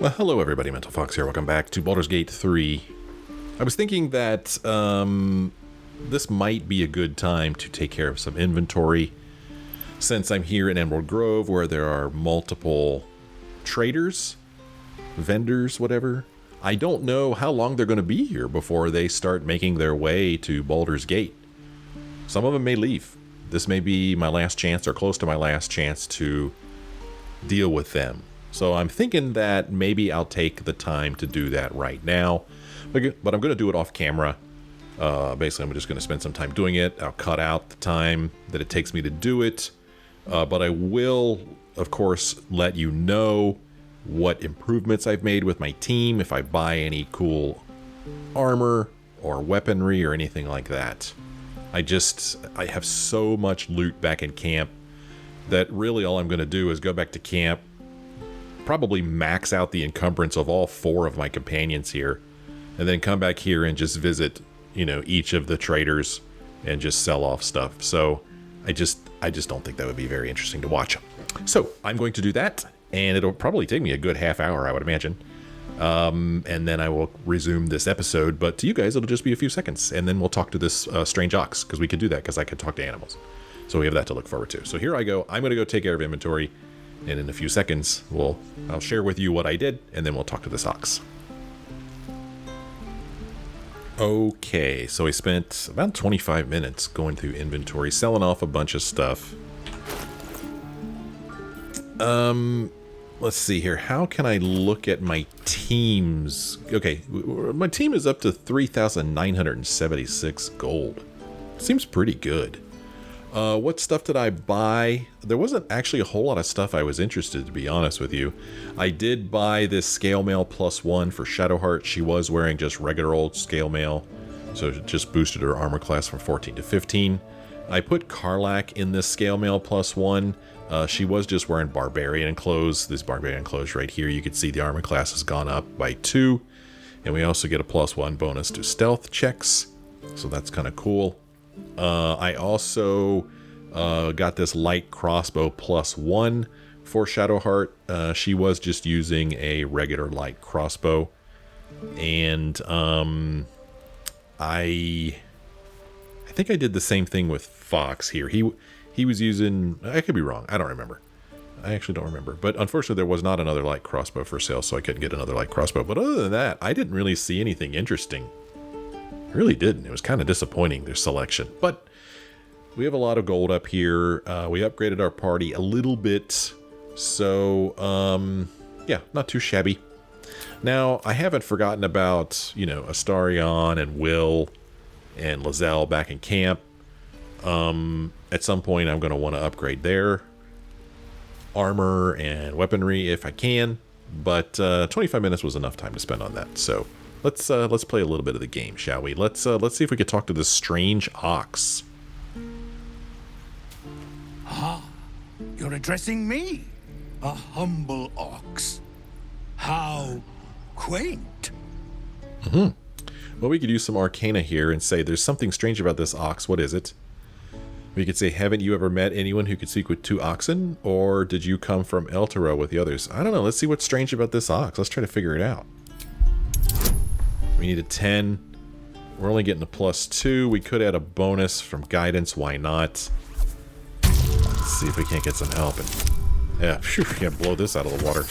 Well, hello everybody, Mental Fox here. Welcome back to Baldur's Gate 3. I was thinking that this might be a good time to take care of some inventory, since I'm here in Emerald Grove where there are multiple traders, vendors, whatever. I don't know how long they're going to be here before they start making their way to Baldur's Gate. Some of them may leave. This may be my last chance or close to my last chance to deal with them. So I'm thinking that maybe I'll take the time to do that right now, but I'm going to do it off camera. Basically, I'm just going to spend some time doing it. I'll cut out the time that it takes me to do it, but I will, of course, let you know what improvements I've made with my team, if I buy any cool armor or weaponry or anything like that. I have so much loot back in camp that really all I'm going to do is go back to camp, probably max out the encumbrance of all 4 of my companions here, and then come back here and just visit, each of the traders and just sell off stuff. So I just don't think that would be very interesting to watch. So I'm going to do that, and it'll probably take me a good half hour, I would imagine. And then I will resume this episode, but to you guys, it'll just be a few seconds, and then we'll talk to this strange ox, because we could do that, because I could talk to animals. So we have that to look forward to. So here I go. I'm going to go take care of inventory, and in a few seconds, I'll share with you what I did, and then we'll talk to this ox. Okay, so I spent about 25 minutes going through inventory, selling off a bunch of stuff. Let's see here. How can I look at my teams? Okay, my team is up to 3,976 gold. Seems pretty good. What stuff did I buy? There wasn't actually a whole lot of stuff I was interested in, to be honest with you. I did buy this scale mail +1 for Shadowheart. She was wearing just regular old scale mail, so it just boosted her armor class from 14 to 15. I put Karlak in this scale mail +1. She was just wearing barbarian clothes. This barbarian clothes right here, you can see the armor class has gone up by 2. And we also get a +1 bonus to stealth checks, so that's kind of cool. I also got this light crossbow +1 for Shadowheart. She was just using a regular light crossbow. And I think I did the same thing with Fox here. He was using, I could be wrong, I don't remember. I actually don't remember. But unfortunately, there was not another light crossbow for sale, so I couldn't get another light crossbow. But other than that, I didn't really see anything interesting. I really didn't. It was kind of disappointing, their selection. But we have a lot of gold up here. We upgraded our party a little bit. So, yeah, not too shabby. Now, I haven't forgotten about, Astarion and Will and Lizelle back in camp. At some point, I'm going to want to upgrade their armor and weaponry if I can. But 25 minutes was enough time to spend on that. So let's play a little bit of the game, shall we? Let's see if we could talk to this strange ox. Ah, you're addressing me, a humble ox. How quaint. Well, we could use some arcana here and say there's something strange about this ox. What is it? We could say, haven't you ever met anyone who could speak with 2 oxen? Or did you come from Eltero with the others? I don't know. Let's see what's strange about this ox. Let's try to figure it out. We need a 10. We're only getting a +2. We could add a bonus from guidance. Why not? Let's see if we can't get some help. Yeah, phew, we can't blow this out of the water.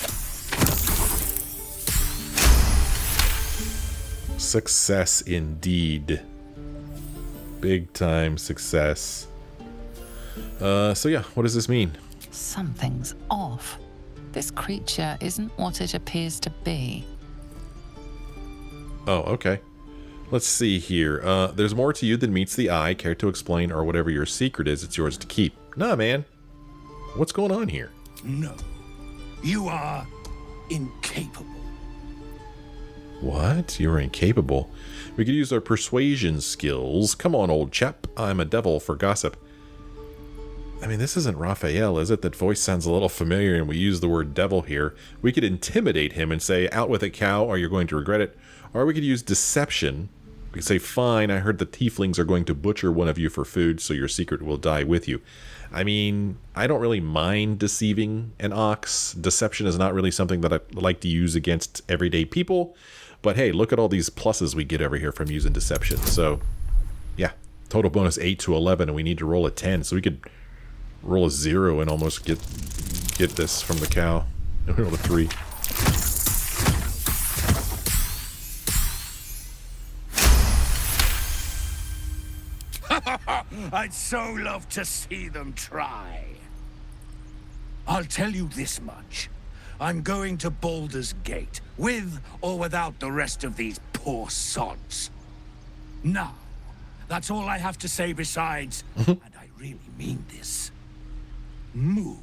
Success indeed. Big time success. So yeah, what does this mean? Something's off. This creature isn't what it appears to be. Oh, okay. Let's see here. There's more to you than meets the eye. Care to explain, or whatever your secret is, it's yours to keep. Nah, man. What's going on here? No, you are incapable. What? You're incapable? We could use our persuasion skills. Come on, old chap. I'm a devil for gossip. I mean, this isn't Raphael, is it? That voice sounds a little familiar, and we use the word devil here. We could intimidate him and say, out with it, cow, or you're going to regret it. Or we could use deception We can say, fine, I heard the tieflings are going to butcher one of you for food, so your secret will die with you. I mean, I don't really mind deceiving an ox. Deception is not really something that I like to use against everyday people. But hey, look at all these pluses we get over here from using deception. So, yeah, total bonus 8 to 11, and we need to roll a 10. So we could roll a 0 and almost get this from the cow. And we roll a 3. I'd so love to see them try. I'll tell you this much. I'm going to Baldur's Gate, with or without the rest of these poor sods. Now, that's all I have to say besides, and I really mean this, move.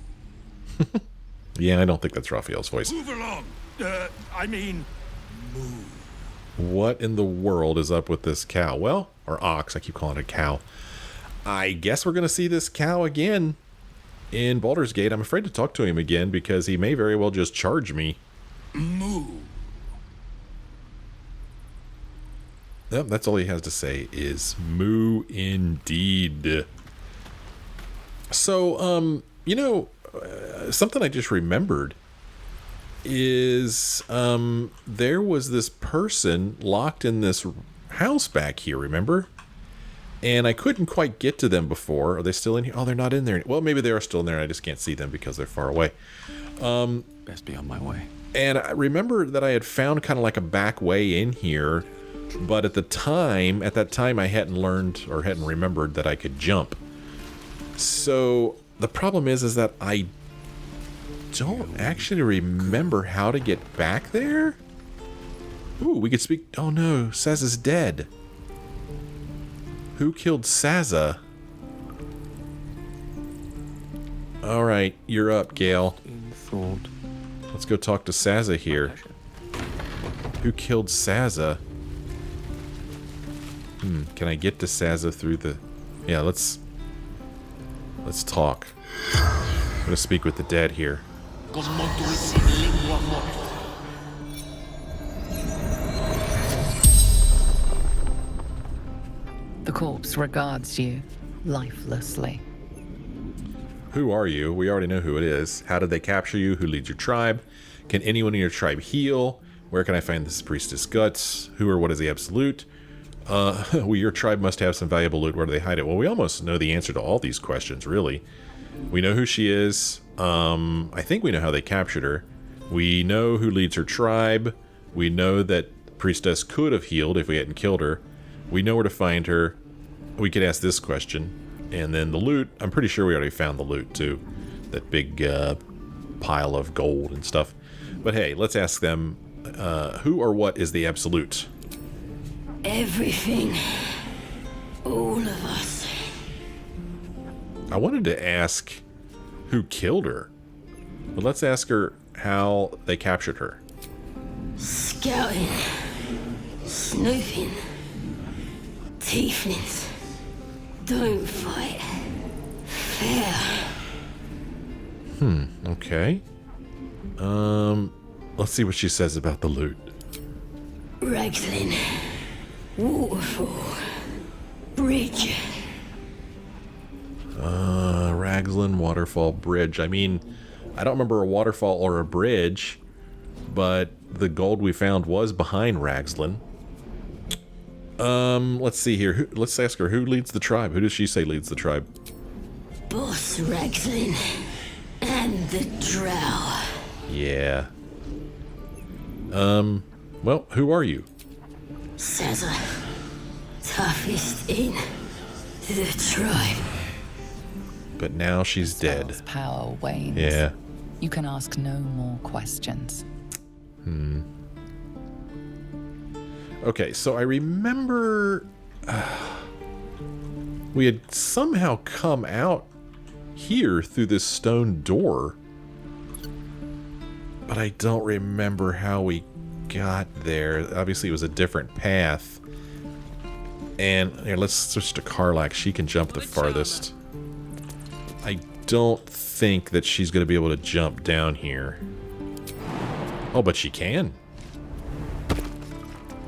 Yeah, I don't think that's Raphael's voice. Move along. I mean, move. What in the world is up with this cow? Well, or ox, I keep calling it a cow. I guess we're going to see this cow again in Baldur's Gate. I'm afraid to talk to him again because he may very well just charge me. Move. Yep, that's all he has to say is moo indeed. So, something I just remembered is there was this person locked in this house back here, remember? And I couldn't quite get to them before. Are they still in here? Oh, they're not in there. Well, maybe they are still in there. I just can't see them because they're far away. Best be on my way. And I remember that I had found kind of like a back way in here, but at that time, I hadn't learned or hadn't remembered that I could jump. So the problem is that I don't actually remember how to get back there. Ooh, we could speak. Oh no, Saza's dead. Who killed Saza? Alright, you're up, Gale. Let's go talk to Saza here. Who killed Saza? Can I get to Saza through the... Yeah, let's talk. I'm gonna speak with the dead here. The corpse regards you lifelessly. Who are you? We already know who it is. How did they capture you? Who leads your tribe? Can anyone in your tribe heal? Where can I find this priestess guts? Who or what is the absolute? Your tribe must have some valuable loot. Where do they hide it? Well, we almost know the answer to all these questions, really. We know who she is. I think we know how they captured her. We know who leads her tribe. We know that priestess could have healed if we hadn't killed her. We know where to find her. We could ask this question. And then the loot, I'm pretty sure we already found the loot too. That big pile of gold and stuff. But hey, let's ask them, who or what is the absolute? Everything. All of us. I wanted to ask who killed her. But let's ask her how they captured her. Scouting. Snooping. Tieflings. Don't fight. Fair. Okay. Let's see what she says about the loot. Raglan. Waterfall. Bridge. Raglan Waterfall Bridge. I mean, I don't remember a waterfall or a bridge, but the gold we found was behind Raglan. Let's see here. Let's ask her, who leads the tribe? Who does she say leads the tribe? Boss Raglan. And the drow. Yeah. Well, who are you? Saza. Toughest in the tribe. But now she's dead. Spell's power wanes. Yeah. You can ask no more questions. Okay, so I remember we had somehow come out here through this stone door, but I don't remember how we got there. Obviously, it was a different path. And here, let's switch to Karlak. She can jump the farthest. I don't think that she's going to be able to jump down here. Oh, but she can.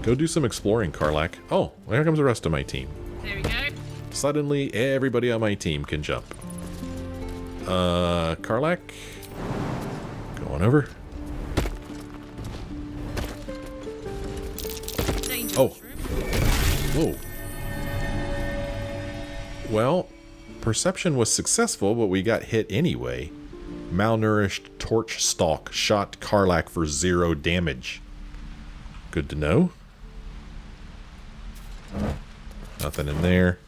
Go do some exploring, Karlak. Oh, here comes the rest of my team. There we go. Suddenly, everybody on my team can jump. Karlak. Going over. Dangerous Oh. room. Whoa. Well, perception was successful, but we got hit anyway. Malnourished torch stalk shot Karlak for 0 damage. Good to know. Nothing in there.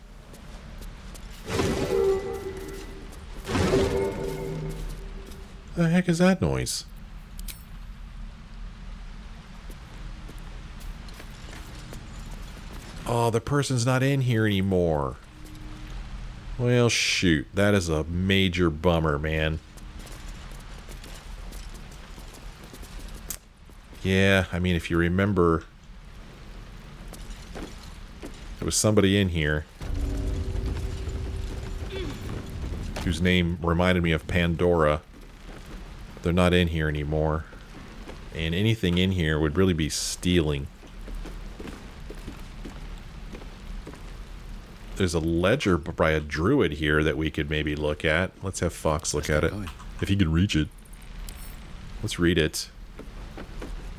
The heck is that noise? Oh, the person's not in here anymore. Well, shoot. That is a major bummer, man. Yeah, I mean, if you remember, there was somebody in here whose name reminded me of Pandora. They're not in here anymore. And anything in here would really be stealing. There's a ledger by a druid here that we could maybe look at. Let's have Fox look at it. If he can reach it. Let's read it.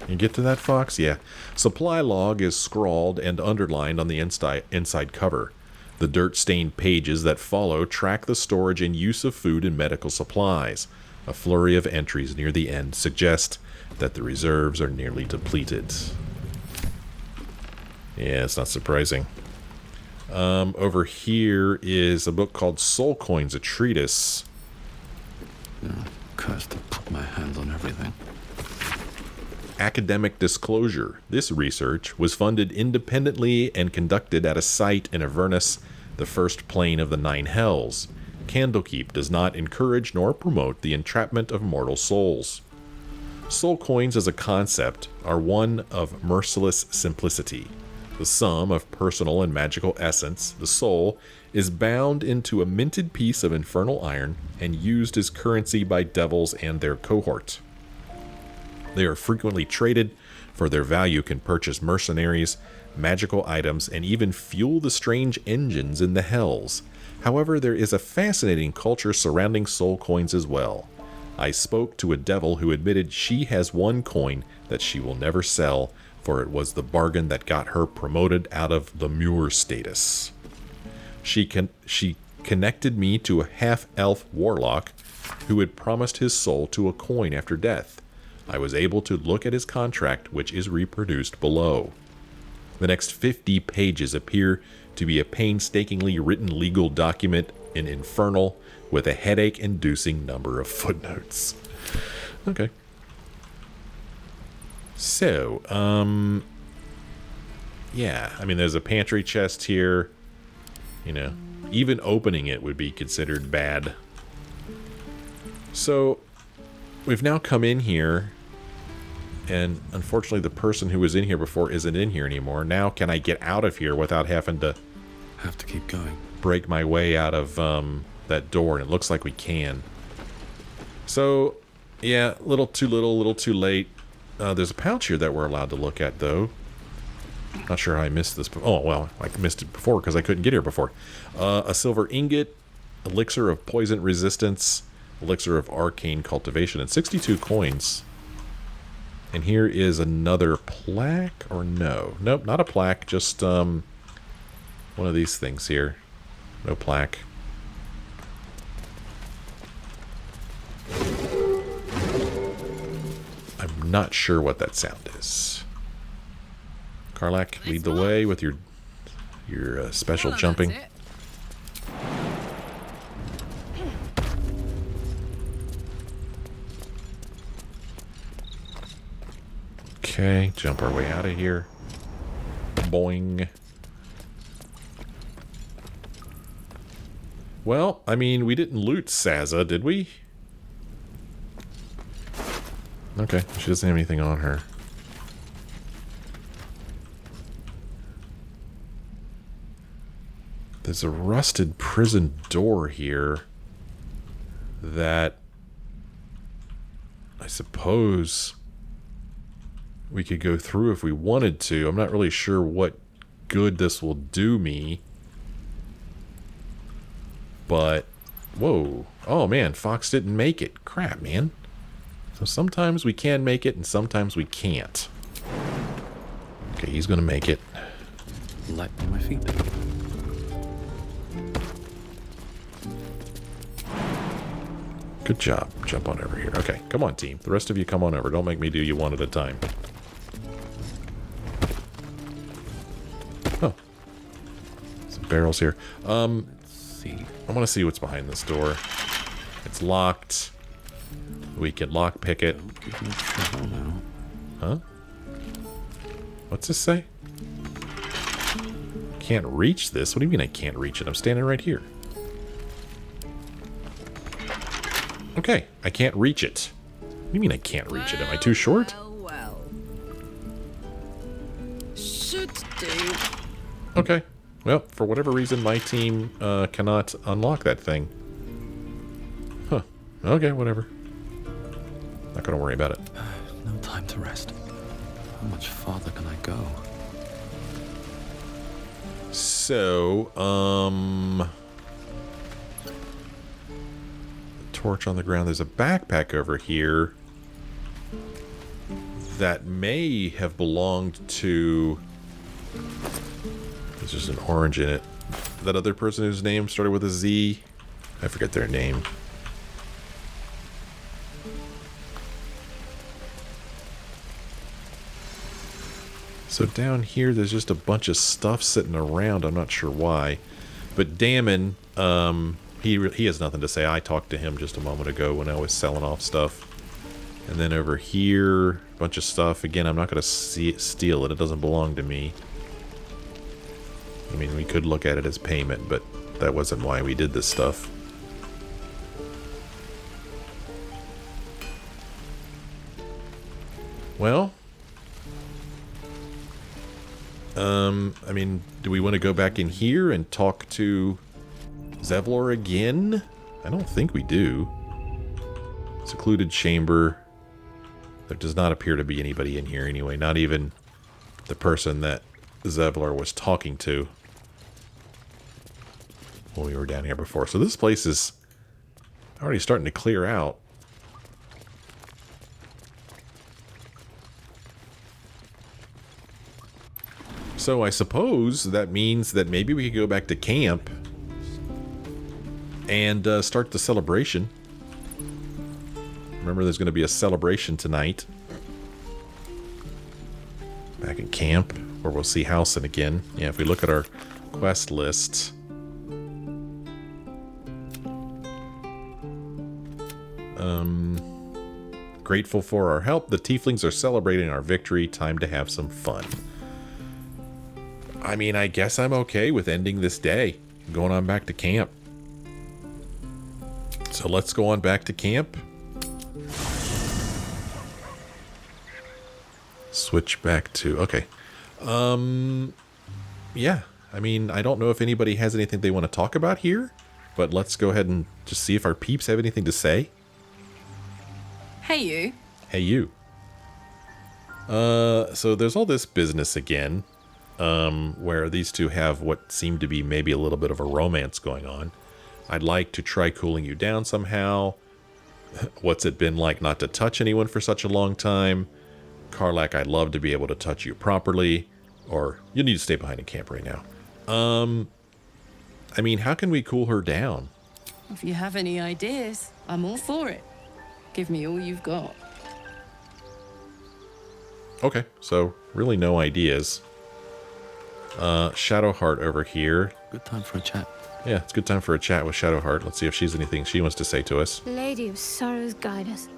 You get to that, Fox? Yeah. Supply log is scrawled and underlined on the inside cover. The dirt-stained pages that follow track the storage and use of food and medical supplies. A flurry of entries near the end suggest that the reserves are nearly depleted. Yeah, it's not surprising. Over here is a book called Soul Coins, a treatise. Cursed to put my hands on everything. Academic disclosure. This research was funded independently and conducted at a site in Avernus, the first plane of the 9 hells. Candlekeep does not encourage nor promote the entrapment of mortal souls. Soul coins as a concept are one of merciless simplicity. The sum of personal and magical essence, the soul, is bound into a minted piece of infernal iron and used as currency by devils and their cohort. They are frequently traded, for their value can purchase mercenaries, magical items, and even fuel the strange engines in the hells. However, there is a fascinating culture surrounding soul coins as well. I spoke to a devil who admitted she has one coin that she will never sell, for it was the bargain that got her promoted out of Lemure status. She connected me to a half-elf warlock who had promised his soul to a coin after death. I was able to look at his contract, which is reproduced below. The next 50 pages appear to be a painstakingly written legal document in Infernal with a headache-inducing number of footnotes. Okay. So, yeah, I mean, there's a pantry chest here. You know, even opening it would be considered bad. So, we've now come in here, and unfortunately the person who was in here before isn't in here anymore. Now, can I get out of here without having to... Have to keep going. Break my way out of that door, and it looks like we can. So, yeah, a little too late. There's a pouch here that we're allowed to look at, though. Not sure how I missed this. Oh, well, I missed it before because I couldn't get here before. A silver ingot, elixir of poison resistance, elixir of arcane cultivation, and 62 coins. And here is another plaque, or no? Nope, not a plaque, just one of these things here. No plaque. I'm not sure what that sound is. Karlak, lead the way with your special jumping. Okay, jump our way out of here. Boing. Well, I mean, we didn't loot Saza, did we? Okay, she doesn't have anything on her. There's a rusted prison door here that I suppose we could go through if we wanted to. I'm not really sure what good this will do me. But, whoa. Oh, man, Fox didn't make it. Crap, man. So sometimes we can make it and sometimes we can't. Okay, he's going to make it. Light on my feet. Good job. Jump on over here. Okay, come on, team. The rest of you come on over. Don't make me do you one at a time. Oh. Some barrels here. Let's see. I want to see what's behind this door. It's locked. We can lockpick it. Don't give me trouble now. Huh? What's this say? Can't reach this? What do you mean I can't reach it? I'm standing right here. Okay, I can't reach it. What do you mean I can't reach it? Am I too short? Well. Should do. Okay. Well, for whatever reason, my team cannot unlock that thing. Huh. Okay, whatever. Not gonna worry about it. No time to rest. How much farther can I go? So, torch on the ground. There's a backpack over here that may have belonged to... There's just an orange in it. That other person whose name started with a Z. I forget their name. So down here, there's just a bunch of stuff sitting around. I'm not sure why. But Damon, he has nothing to say. I talked to him just a moment ago when I was selling off stuff. And then over here, a bunch of stuff. Again, I'm not going to steal it. It doesn't belong to me. I mean, we could look at it as payment, but that wasn't why we did this stuff. Well... I mean, do we want to go back in here and talk to Zevlor again? I don't think we do. Secluded chamber. There does not appear to be anybody in here anyway. Not even the person that Zevlor was talking to when we were down here before. So this place is already starting to clear out. So I suppose that means that maybe we could go back to camp and start the celebration. Remember, there's going to be a celebration tonight. Back at camp, where we'll see Halsin again. Yeah, if we look at our quest list. Grateful for our help. The Tieflings are celebrating our victory. Time to have some fun. I mean, I guess I'm okay with ending this day. Going on back to camp. So let's go on back to camp. Switch back to... Okay. Yeah. I mean, I don't know if anybody has anything they want to talk about here. But let's go ahead and just see if our peeps have anything to say. Hey, you. Hey, you. So there's all this business again. Where these two have what seemed to be maybe a little bit of a romance going on. I'd like to try cooling you down somehow. What's it been like not to touch anyone for such a long time? Karlak, I'd love to be able to touch you properly. Or, you need to stay behind in camp right now. I mean, how can we cool her down? If you have any ideas, I'm all for it. Give me all you've got. Okay, so really no ideas. Shadowheart over here. Good time for a chat. Yeah, it's a good time for a chat with Shadowheart. Let's see if she's anything she wants to say to us. Lady of Sorrows, guide us.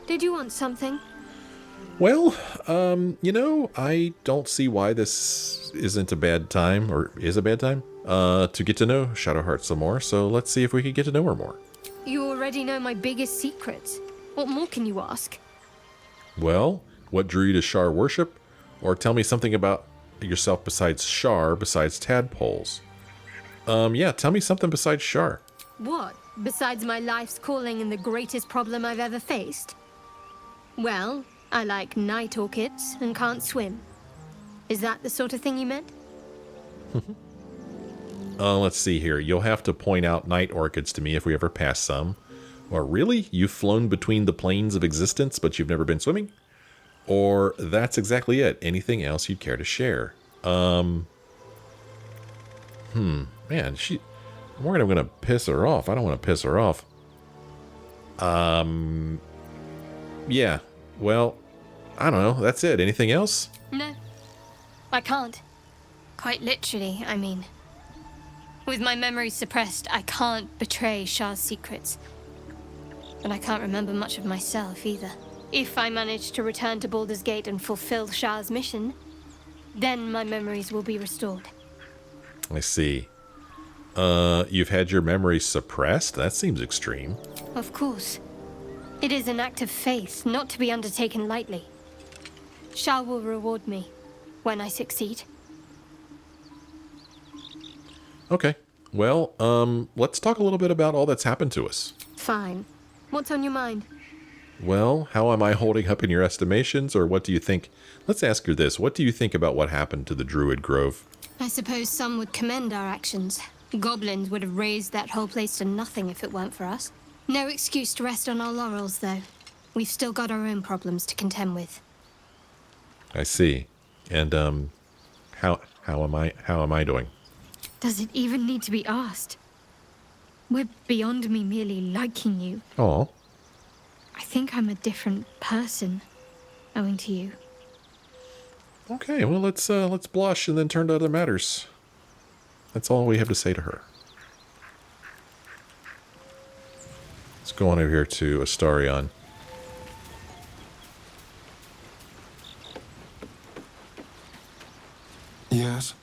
Did you want something? Well, you know, I don't see why this isn't a bad time, or is a bad time, to get to know Shadowheart some more. So let's see if we can get to know her more. You already know my biggest secrets. What more can you ask? Well, what drew you to Shar worship? Or tell me something about yourself besides Shar, besides tadpoles. Yeah, tell me something besides Shar. What? Besides my life's calling and the greatest problem I've ever faced? Well, I like night orchids and can't swim. Is that the sort of thing you meant? Let's see here. You'll have to point out night orchids to me if we ever pass some. Or really? You've flown between the planes of existence, but you've never been swimming? Or that's exactly it. Anything else you'd care to share? Man, I'm worried I'm gonna piss her off. I don't want to piss her off. Yeah. Well, I don't know. That's it. Anything else? No, I can't. Quite literally, I mean. With my memory suppressed, I can't betray Shah's secrets. But I can't remember much of myself either. If I manage to return to Baldur's Gate and fulfill Shah's mission, then my memories will be restored. I see. You've had your memories suppressed? That seems extreme. Of course. It is an act of faith, not to be undertaken lightly. Shah will reward me when I succeed. Okay. Well, let's talk a little bit about all that's happened to us. Fine. What's on your mind? Well, how am I holding up in your estimations, or what do you think? Let's ask her this. What do you think about what happened to the Druid Grove? I suppose some would commend our actions. Goblins would have razed that whole place to nothing if it weren't for us. No excuse to rest on our laurels, though. We've still got our own problems to contend with. I see. And, how am I doing? Does it even need to be asked? We're beyond me merely liking you. Oh. I think I'm a different person, owing to you. Okay, well, let's blush and then turn to other matters. That's all we have to say to her. Let's go on over here to Astarion. Yes?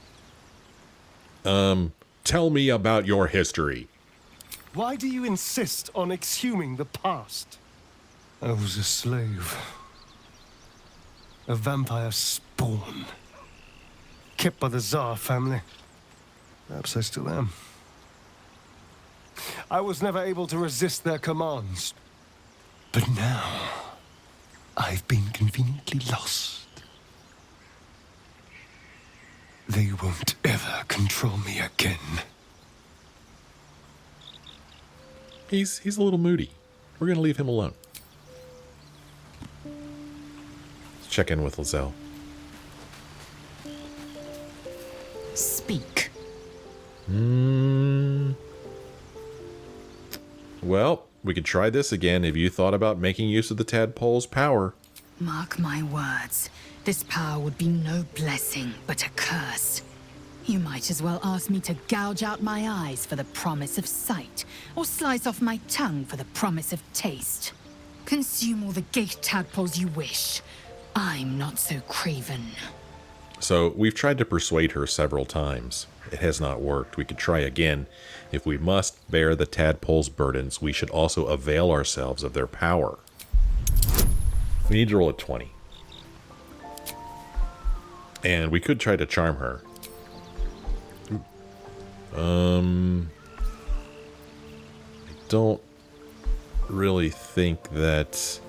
Tell me about your history. Why do you insist on exhuming the past? I was a slave. A vampire spawn. Kept by the Tsar family. Perhaps I still am. I was never able to resist their commands. But now, I've been conveniently lost. They won't ever control me again. He's a little moody. We're going to leave him alone. Let's check in with Lizelle. Speak. Well, we could try this again. Have you thought about making use of the tadpole's power? Mark my words. This power would be no blessing, but a curse. You might as well ask me to gouge out my eyes for the promise of sight, or slice off my tongue for the promise of taste. Consume all the gate tadpoles you wish. I'm not so craven. So, we've tried to persuade her several times. It has not worked. We could try again. If we must bear the tadpole's burdens, we should also avail ourselves of their power. We need to roll a 20. And we could try to charm her. I don't really think that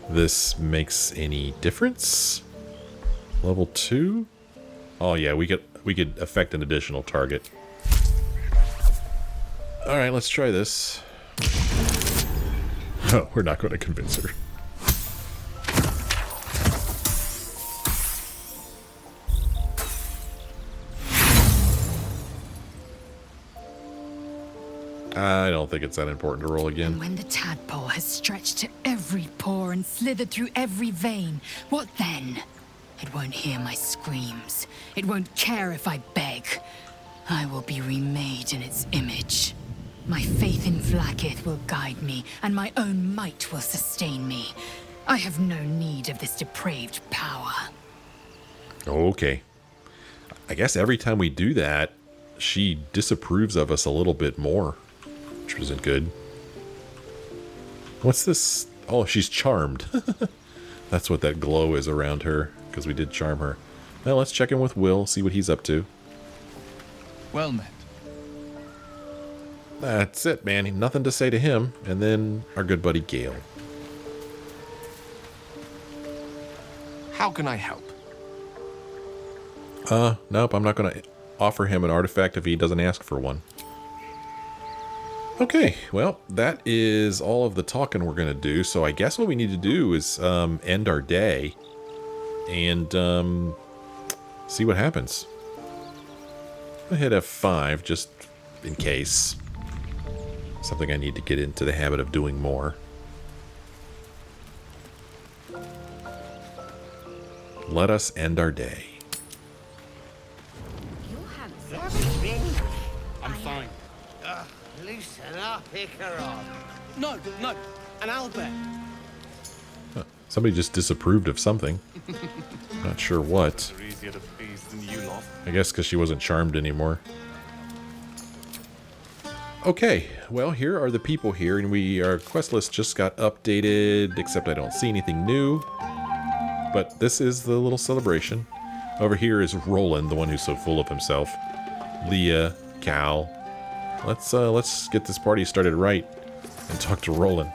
this makes any difference. Level 2? Oh yeah, we could affect an additional target. Alright, let's try this. No, we're not going to convince her. I don't think it's that important to roll again. And when the tadpole has stretched to every pore and slithered through every vein, what then? It won't hear my screams. It won't care if I beg. I will be remade in its image. My faith in Vlaakith will guide me, and my own might will sustain me. I have no need of this depraved power. Okay. I guess every time we do that, she disapproves of us a little bit more, which isn't good. What's this? Oh, she's charmed. That's what that glow is around her, because we did charm her. Now let's check in with Will, see what he's up to. Well met. That's it, man. Nothing to say to him. And then our good buddy Gale. How can I help? Nope, I'm not going to offer him an artifact if he doesn't ask for one. Okay, well, that is all of the talking we're going to do, so I guess what we need to do is end our day and see what happens. I'll hit F5 just in case. Something I need to get into the habit of doing more. Let us end our day. I'm fine. Loosen up, Icaron. No, an owlbear. Huh. Somebody just disapproved of something. Not sure what. They're easier to please than you lot. I guess because she wasn't charmed anymore. Okay, well, here are the people here, and our quest list just got updated, except I don't see anything new. But this is the little celebration. Over here is Roland, the one who's so full of himself. Leah, Cal. Let's get this party started right and talk to Roland.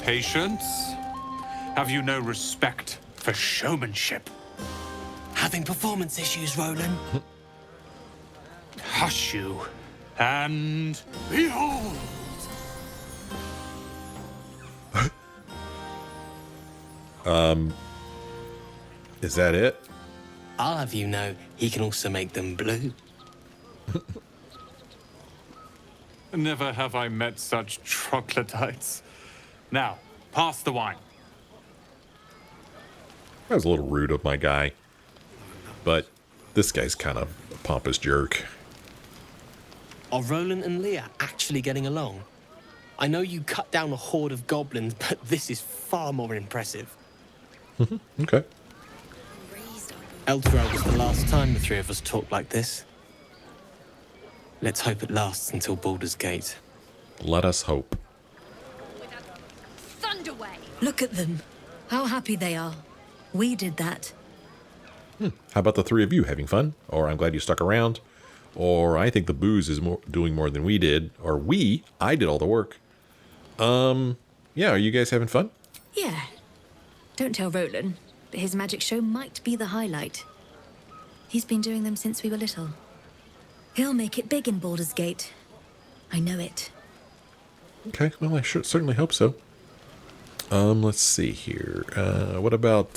Patience? Have you no respect for showmanship? Having performance issues, Roland. Hush you, and behold! Is that it? I'll have you know, he can also make them blue. Never have I met such troglodytes. Now, pass the wine. That was a little rude of my guy. But this guy's kind of a pompous jerk. Are Roland and Leah actually getting along? I know you cut down a horde of goblins, but this is far more impressive. Okay. Elturel was the last time the three of us talked like this. Let's hope it lasts until Baldur's Gate. Let us hope. Thunderway! Look at them. How happy they are. We did that. How about the three of you having fun? Or I'm glad you stuck around. Or I think the booze is doing more than we did. Or I did all the work. Yeah, are you guys having fun? Yeah. Don't tell Roland, but his magic show might be the highlight. He's been doing them since we were little. He'll make it big in Baldur's Gate. I know it. Okay, well, I certainly hope so. Let's see here. What about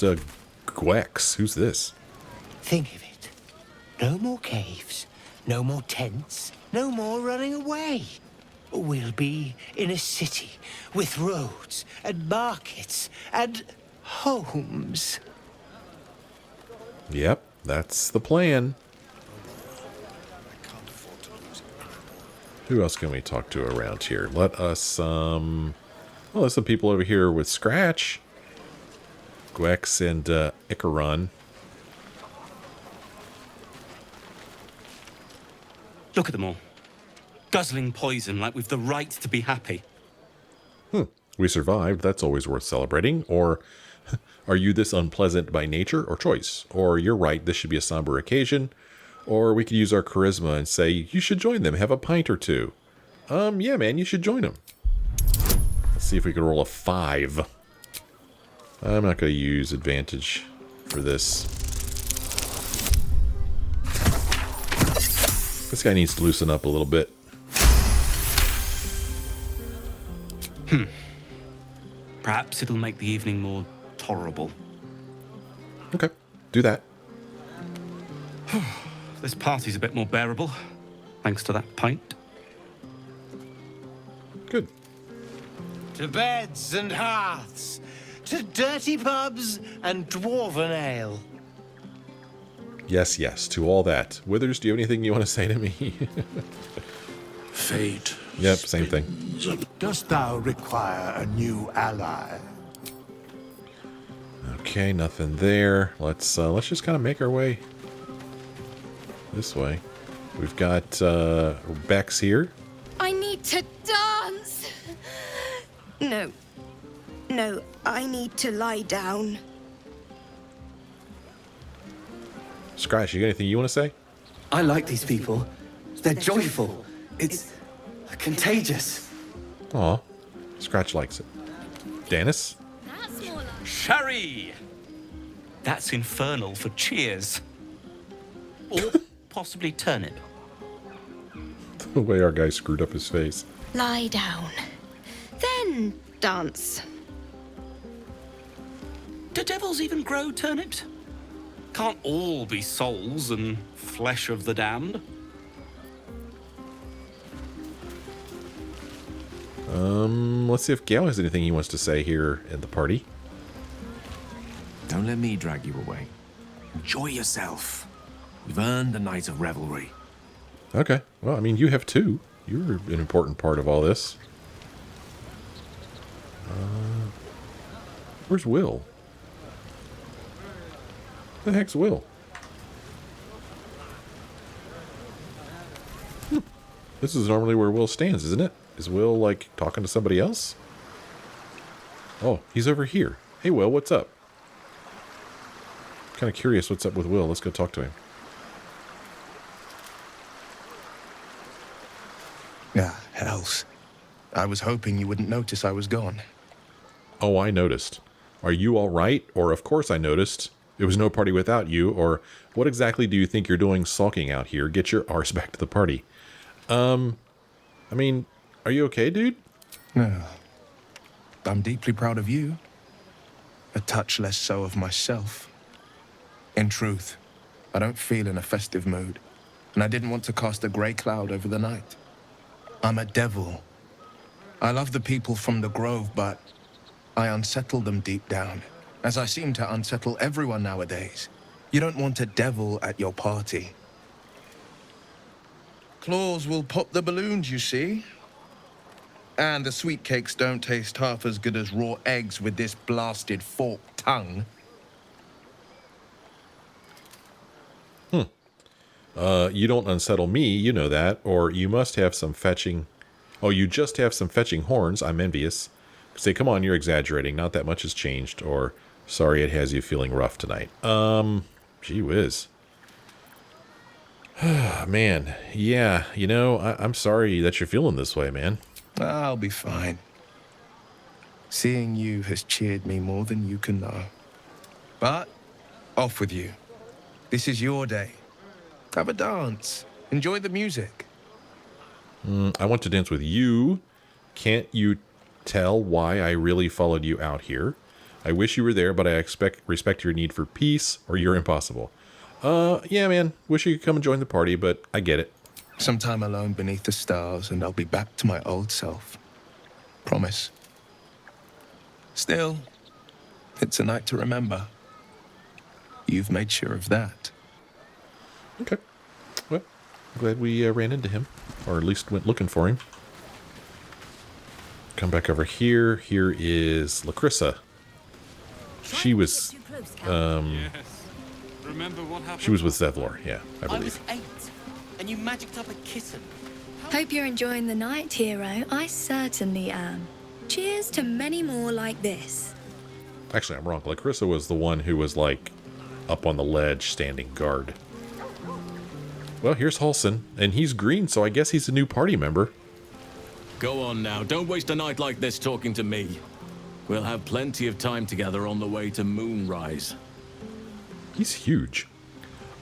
Gwex? Who's this? Think of it. No more caves, no more tents, no more running away. We'll be in a city with roads and markets and homes. Yep, that's the plan. Who else can we talk to around here? Let us, well, there's some people over here with Scratch. Gwex and Icaron. Look at them all. Guzzling poison like we've the right to be happy. We survived. That's always worth celebrating. Or, are you this unpleasant by nature or choice? Or, you're right, this should be a somber occasion. Or we could use our charisma and say, you should join them, have a pint or two. Yeah, man, you should join them. Let's see if we can roll a 5. I'm not going to use advantage for this. This guy needs to loosen up a little bit. Perhaps it'll make the evening more tolerable. Okay, do that. This party's a bit more bearable, thanks to that pint. Good. To beds and hearths, to dirty pubs and dwarven ale. Yes, yes, to all that. Withers, do you have anything you want to say to me? Fate. Yep, same thing. Dost thou require a new ally? Okay, nothing there. Let's just kind of make our way this way. We've got Bex here. I need to dance! No, I need to lie down. Scratch, you got anything you want to say? I like these people. They're joyful. It's contagious. Aw, Scratch likes it. Dennis? Sherry! That's infernal for cheers. Or possibly turnip. The way our guy screwed up his face. Lie down. Then dance. Do devils even grow turnips? Can't all be souls and flesh of the damned. Let's see if Gale has anything he wants to say here in the party. Don't let me drag you away. Enjoy yourself. You've earned the night of revelry. Okay. Well, I mean, you have too. You're an important part of all this. Where's Will? The heck's Will? This is normally where Will stands, isn't it? Is Will, like, talking to somebody else? Oh, he's over here. Hey, Will, what's up? Kind of curious what's up with Will. Let's go talk to him. Ah, hells. I was hoping you wouldn't notice I was gone. Oh, I noticed. Are you all right? Or, of course I noticed. It was no party without you. Or, what exactly do you think you're doing sulking out here? Get your arse back to the party. I mean, are you okay, dude? No. I'm deeply proud of you. A touch less so of myself. In truth, I don't feel in a festive mood, and I didn't want to cast a grey cloud over the night. I'm a devil. I love the people from the Grove, but I unsettle them deep down, as I seem to unsettle everyone nowadays. You don't want a devil at your party. Claws will pop the balloons, you see. And the sweet cakes don't taste half as good as raw eggs with this blasted forked tongue. You don't unsettle me, you know that. Or you must have some fetching... Oh, you just have some fetching horns. I'm envious. Say, come on, you're exaggerating. Not that much has changed. Or, sorry, it has you feeling rough tonight. Gee whiz. Man, yeah, you know, I'm sorry that you're feeling this way, man. I'll be fine. Seeing you has cheered me more than you can know. But, off with you. This is your day. Have a dance. Enjoy the music. I want to dance with you. Can't you tell why I really followed you out here? I wish you were there, but I respect your need for peace, or you're impossible. Yeah, man. Wish you could come and join the party, but I get it. Sometime alone beneath the stars, and I'll be back to my old self. Promise. Still, it's a night to remember. You've made sure of that. Okay. Well, glad we ran into him, or at least went looking for him. Come back over here. Here is Lacrissa. She was, Remember what happened? she was with Zevlor, yeah, I believe. was 8, and you magicked up a kitten. Hope you're enjoying the night, hero. I certainly am. Cheers to many more like this. Actually, I'm wrong. Lacrissa was the one who was, like, up on the ledge standing guard. Well, here's Halson, and he's green, so I guess he's a new party member. Go on now, don't waste a night like this talking to me. We'll have plenty of time together on the way to Moonrise. He's huge.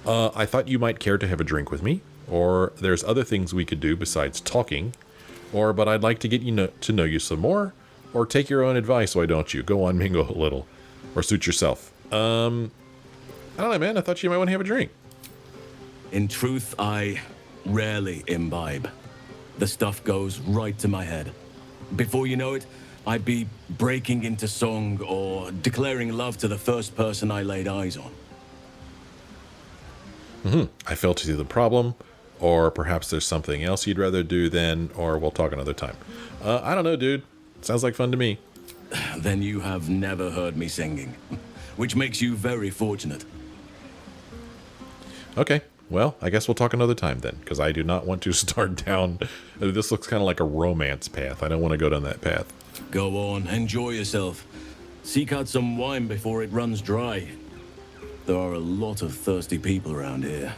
I thought you might care to have a drink with me, or there's other things we could do besides talking, but I'd like to get to know you some more, or take your own advice, why don't you? Go on, mingle a little, or suit yourself. I don't know, man, I thought you might want to have a drink. In truth, I rarely imbibe. The stuff goes right to my head. Before you know it, I'd be breaking into song or declaring love to the first person I laid eyes on. I fail to see the problem, or perhaps there's something else you'd rather do then, or we'll talk another time. I don't know, dude. Sounds like fun to me. Then you have never heard me singing, which makes you very fortunate. Okay, well, I guess we'll talk another time then, because I do not want to start down... This looks kind of like a romance path. I don't want to go down that path. Go on, enjoy yourself. Seek out some wine before it runs dry. There are a lot of thirsty people around here.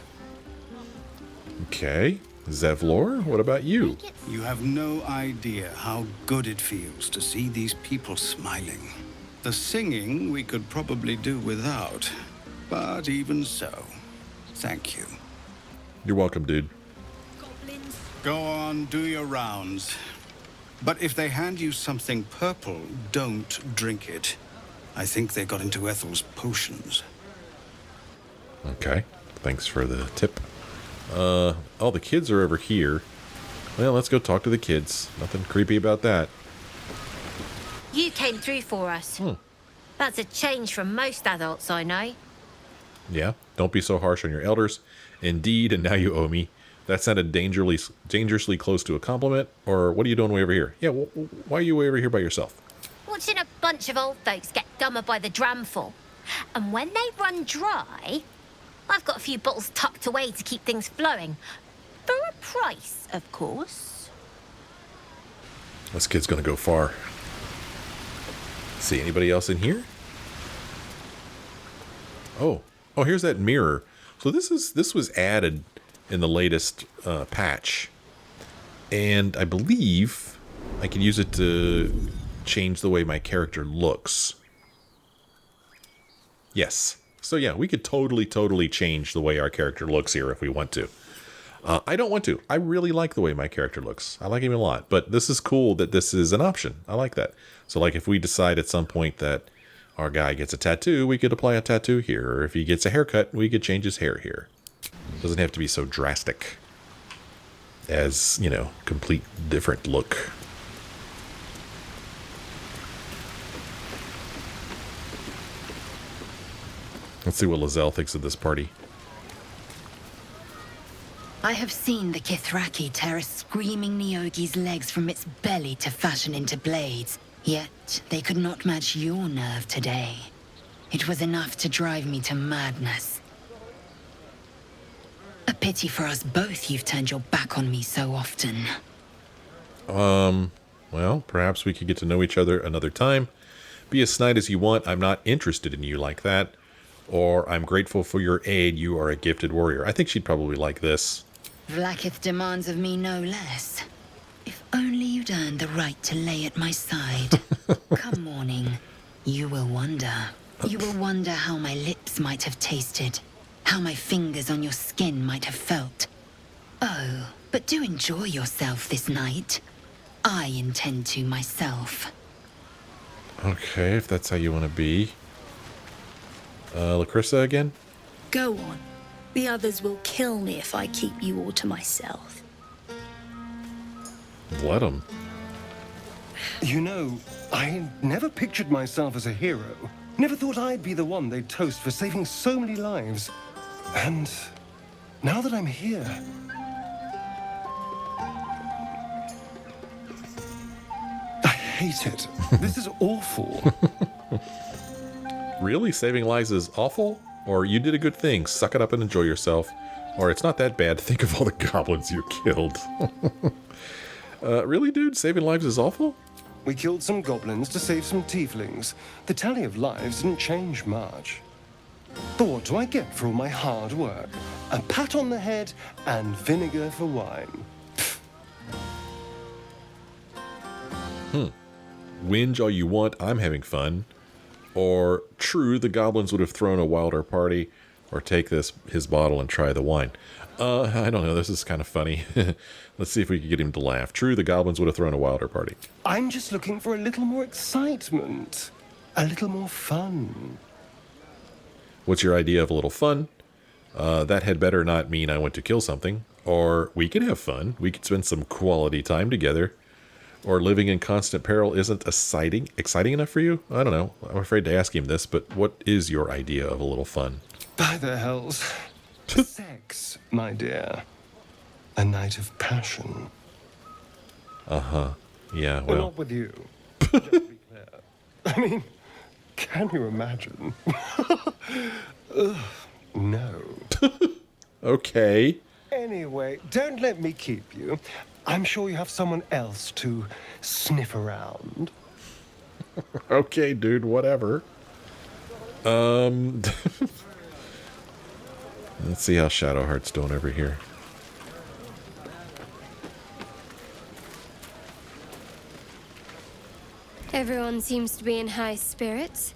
Okay. Zevlor, what about you? You have no idea how good it feels to see these people smiling. The singing we could probably do without, But even so, thank you. You're welcome, dude. Go on, do your rounds. But if they hand you something purple, don't drink it. I think they got into Ethel's potions. Okay. Thanks for the tip. Oh, the kids are over here. Well, let's go talk to the kids. Nothing creepy about that. You came through for us. That's a change from most adults I know. Yeah, don't be so harsh on your elders. Indeed, and now you owe me. That sounded dangerously close to a compliment. Or what are you doing way over here? Yeah, why are you way over here by yourself? Watching a bunch of old folks get dumber by the dramful. And when they run dry, I've got a few bottles tucked away to keep things flowing. For a price, of course. This kid's gonna go far. See anybody else in here? Oh, here's that mirror. So this was added in the latest patch, and I believe I can use it to change the way my character looks. Yes. So yeah, we could totally change the way our character looks here if we want to. I don't want to. I really like the way my character looks. I like him a lot. But this is cool that this is an option. I like that. So like if we decide at some point that our guy gets a tattoo, we could apply a tattoo here. Or if he gets a haircut, we could change his hair here. It doesn't have to be so drastic as, you know, complete different look. Let's see what Lizelle thinks of this party. I have seen the Kithraki tear a screaming Neogi's legs from its belly to fashion into blades. Yet they could not match your nerve today. It was enough to drive me to madness. A pity for us both you've turned your back on me so often. Well, perhaps we could get to know each other another time. Be as snide as you want. I'm not interested in you like that. Or I'm grateful for your aid. You are a gifted warrior. I think she'd probably like this. Vlaakith demands of me no less. If only you'd earned the right to lay at my side. Come morning, you will wonder. You will wonder how my lips might have tasted. How my fingers on your skin might have felt. Oh, but do enjoy yourself this night. I intend to myself. Okay, if that's how you want to be. Lacrissa again? Go on. The others will kill me if I keep you all to myself. Let them. You know, I never pictured myself as a hero. Never thought I'd be the one they'd toast for saving so many lives. And now that I'm here... I hate it. This is awful. Really? Saving lives is awful? Or you did a good thing, suck it up and enjoy yourself. Or it's not that bad, think of all the goblins you killed. Really, dude? Saving lives is awful? We killed some goblins to save some tieflings. The tally of lives didn't change much. But what do I get for all my hard work? A pat on the head and vinegar for wine. Whinge all you want, I'm having fun. Or, true, the goblins would have thrown a wilder party. Or take his bottle and try the wine. I don't know, this is kind of funny. Let's see if we can get him to laugh. True, the goblins would have thrown a wilder party. I'm just looking for a little more excitement. A little more fun. What's your idea of a little fun? That had better not mean I went to kill something. Or we could have fun. We could spend some quality time together. Or living in constant peril isn't exciting enough for you? I don't know. I'm afraid to ask him this, but what is your idea of a little fun? By the hells. Sex, my dear. A night of passion. Uh-huh. Yeah, But well. not with you. Just to be clear. I mean, can you imagine? Ugh, no. Okay. Anyway, don't let me keep you. I'm sure you have someone else to sniff around. Okay, dude, whatever. Let's see how Shadowheart's doing over here. Everyone seems to be in high spirits.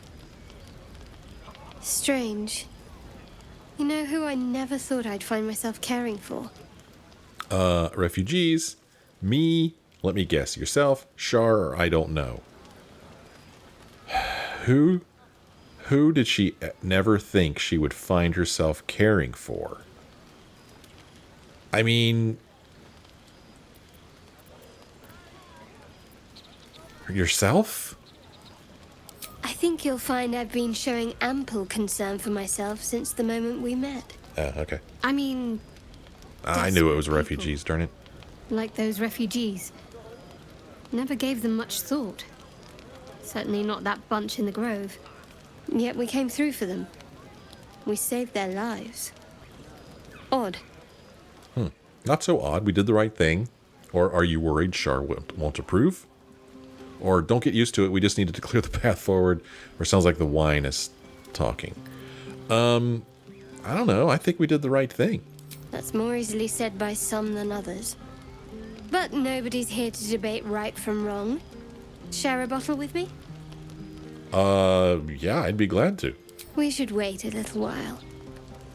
Strange. You know who I never thought I'd find myself caring for? Refugees, me, let me guess, yourself, Shar, or I don't know. Who did she never think she would find herself caring for? I mean, yourself? I think you'll find I've been showing ample concern for myself since the moment we met. Okay. I mean, I knew it was refugees, darn it. like those refugees. Never gave them much thought. Certainly not that bunch in the grove. Yet we came through for them. We saved their lives. Odd. Not so odd. We did the right thing. Or are you worried Shar won't approve? Or don't get used to it. We just needed to clear the path forward. Or sounds like the wine is talking. I don't know. I think we did the right thing. That's more easily said by some than others. But nobody's here to debate right from wrong. Share a bottle with me? Yeah, I'd be glad to. We should wait a little while.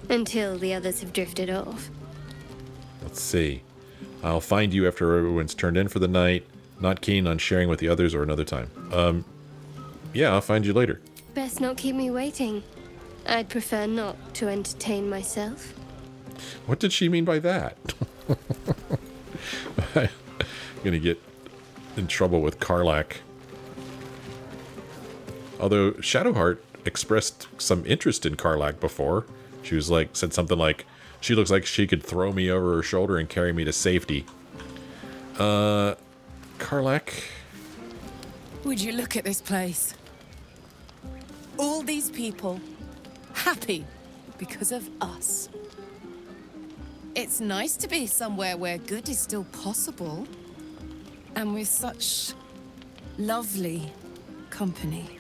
Until the others have drifted off. Let's see. I'll find you after everyone's turned in for the night. Not keen on sharing with the others or another time. Yeah, I'll find you later. Best not keep me waiting. I'd prefer not to entertain myself. What did she mean by that? I'm gonna get in trouble with Karlach. Although Shadowheart expressed some interest in Karlach before. She was like, said something like, she looks like she could throw me over her shoulder and carry me to safety. Karlach? Would you look at this place? All these people happy because of us. It's nice to be somewhere where good is still possible. And with such lovely company.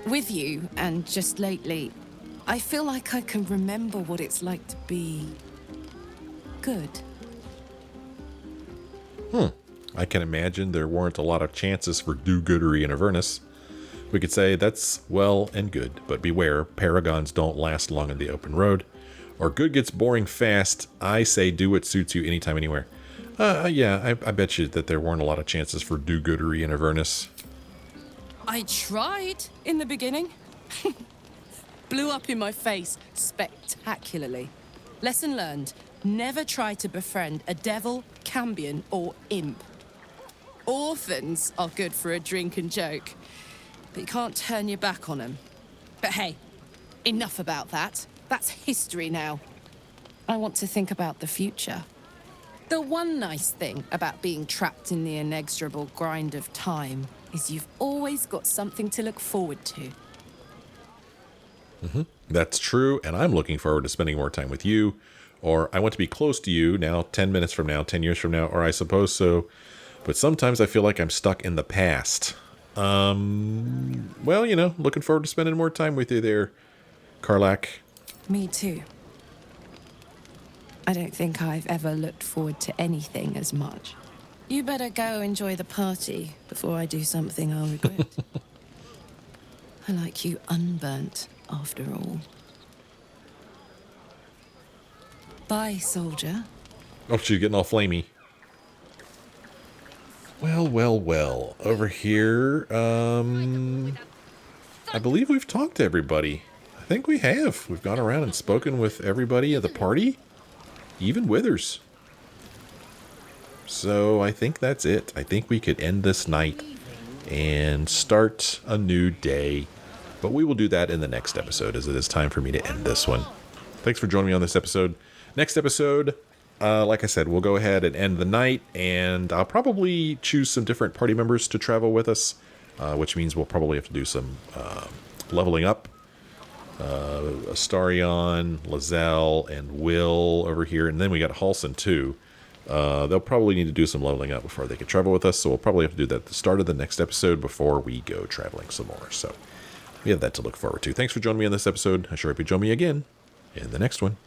With you, and just lately, I feel like I can remember what it's like to be good. I can imagine there weren't a lot of chances for do-goodery in Avernus. We could say that's well and good, but beware, paragons don't last long in the open road. Or good gets boring fast. I say do what suits you anytime, anywhere. Yeah, I bet you that there weren't a lot of chances for do-goodery in Avernus. I tried in the beginning. Blew up in my face spectacularly. Lesson learned. Never try to befriend a devil, cambion, or imp. Orphans are good for a drink and joke, but you can't turn your back on them. But hey, enough about that. That's history now. I want to think about the future. The one nice thing about being trapped in the inexorable grind of time is you've always got something to look forward to. That's true, and I'm looking forward to spending more time with you. Or I want to be close to you now, 10 minutes from now, 10 years from now, or I suppose so. But sometimes I feel like I'm stuck in the past. Well, you know, looking forward to spending more time with you there, Karlach. Me too. I don't think I've ever looked forward to anything as much. You better go enjoy the party before I do something I'll regret. I like you unburnt, after all. Bye, soldier. Oh, she's getting all flamey. Well. Over here, I believe we've talked to everybody. I think we have. We've gone around and spoken with everybody at the party. Even Withers. So I think that's it. I think we could end this night and start a new day. But we will do that in the next episode, as it is time for me to end this one. Thanks for joining me on this episode. Next episode, like I said, we'll go ahead and end the night, and I'll probably choose some different party members to travel with us, which means we'll probably have to do some leveling up. Astarion, Lizelle, and Will over here, and then we got Halson too. They'll probably need to do some leveling up before they can travel with us, so we'll probably have to do that at the start of the next episode before we go traveling some more. So we have that to look forward to. Thanks for joining me on this episode. I sure hope you join me again in the next one.